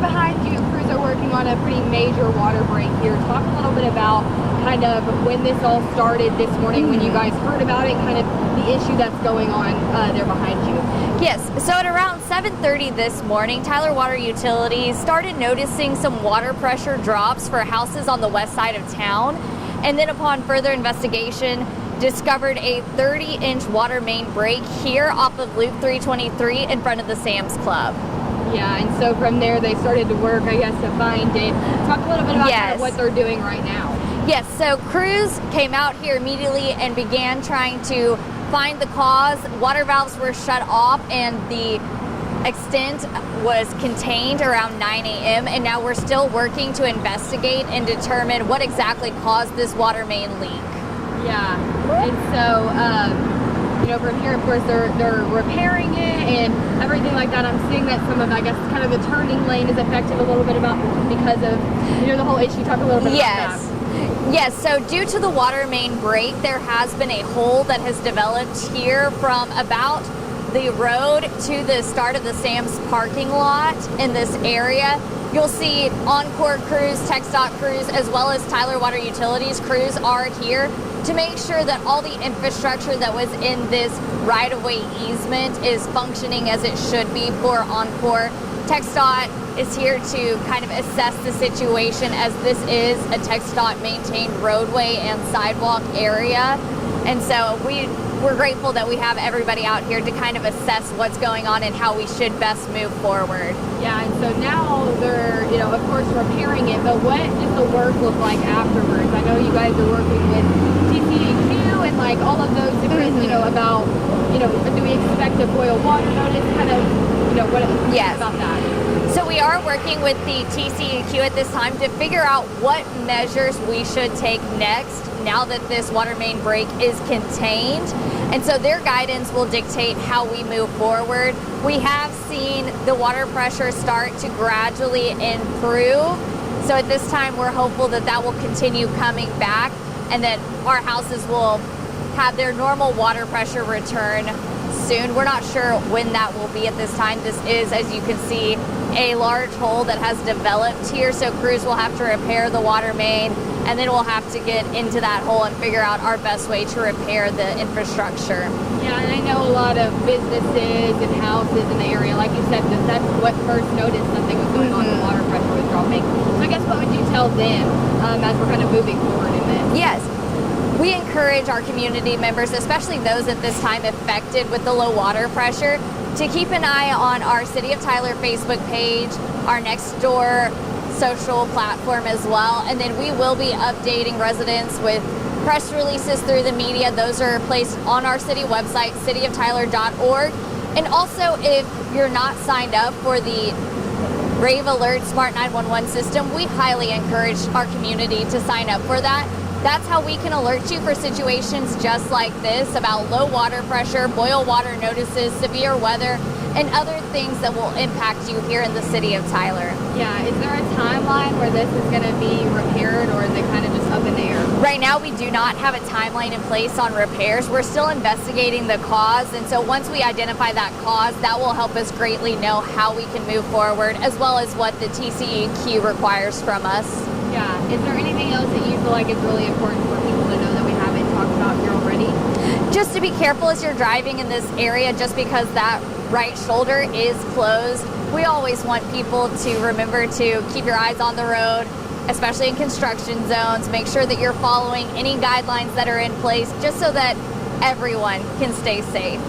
behind you, crews are working on a pretty major water break here. Talk a little bit about kind of when this all started this morning, when you guys heard about it, kind of the issue that's going on there behind you. Yes, so at around 7:30 this morning, Tyler Water Utilities started noticing some water pressure drops for houses on the west side of town. And then upon further investigation, discovered a 30-inch water main break here off of Loop 323 in front of the Sam's Club. Yeah, and so from there they started to work, I guess, to find it. Talk a little bit about kind of what they're doing right now. Yes, so crews came out here immediately and began trying to find the cause. Water valves were shut off and the extent was contained around 9 a.m. and now we're still working to investigate and determine what exactly caused this water main leak. Yeah, and so, you know, from here, of course, they're repairing it and everything like that. I'm seeing that some of, I guess, kind of the turning lane is affected a little bit because of, you know, the whole issue. Talk a little bit about that. Yes, so due to the water main break, there has been a hole that has developed here from about the road to the start of the Sam's parking lot in this area. You'll see Encore crews, TxDOT crews, as well as Tyler Water Utilities crews are here to make sure that all the infrastructure that was in this right-of-way easement is functioning as it should be for Encore. TxDOT is here to kind of assess the situation, as this is a TxDOT maintained roadway and sidewalk area. And so we're grateful that we have everybody out here to kind of assess what's going on and how we should best move forward. Yeah, and so now they're, you know, of course repairing it, but what does the work look like afterwards? I know you guys are working with TCEQ and like all of those different, you know, about, you know, do we expect a boil water notice, kind of, you know, what about that? So we are working with the TCEQ at this time to figure out what measures we should take next now that this water main break is contained. And so their guidance will dictate how we move forward. We have seen the water pressure start to gradually improve. So at this time, we're hopeful that that will continue coming back and that our houses will have their normal water pressure return soon. We're not sure when that will be at this time. This is, as you can see, a large hole that has developed here, so crews will have to repair the water main, and then we'll have to get into that hole and figure out our best way to repair the infrastructure. Yeah, and I know a lot of businesses and houses in the area, like you said, that's what first noticed something was going on, the water pressure was dropping. So I guess what would you tell them as we're kind of moving forward in this? Yes. We encourage our community members, especially those at this time affected with the low water pressure, to keep an eye on our City of Tyler Facebook page, our Nextdoor social platform as well, and then we will be updating residents with press releases through the media. Those are placed on our city website, cityoftyler.org. And also, if you're not signed up for the Rave Alert Smart 911 system, we highly encourage our community to sign up for that. That's how we can alert you for situations just like this about low water pressure, boil water notices, severe weather, and other things that will impact you here in the city of Tyler. Yeah, is there a timeline where this is going to be repaired, or is it kind of just up in the air? Right now, we do not have a timeline in place on repairs. We're still investigating the cause, and so once we identify that cause, that will help us greatly know how we can move forward, as well as what the TCEQ requires from us. Yeah, is there anything else that you feel like is really important for people to know that we haven't talked about here already? Just to be careful as you're driving in this area, just because that right shoulder is closed. We always want people to remember to keep your eyes on the road, especially in construction zones. Make sure that you're following any guidelines that are in place, just so that everyone can stay safe.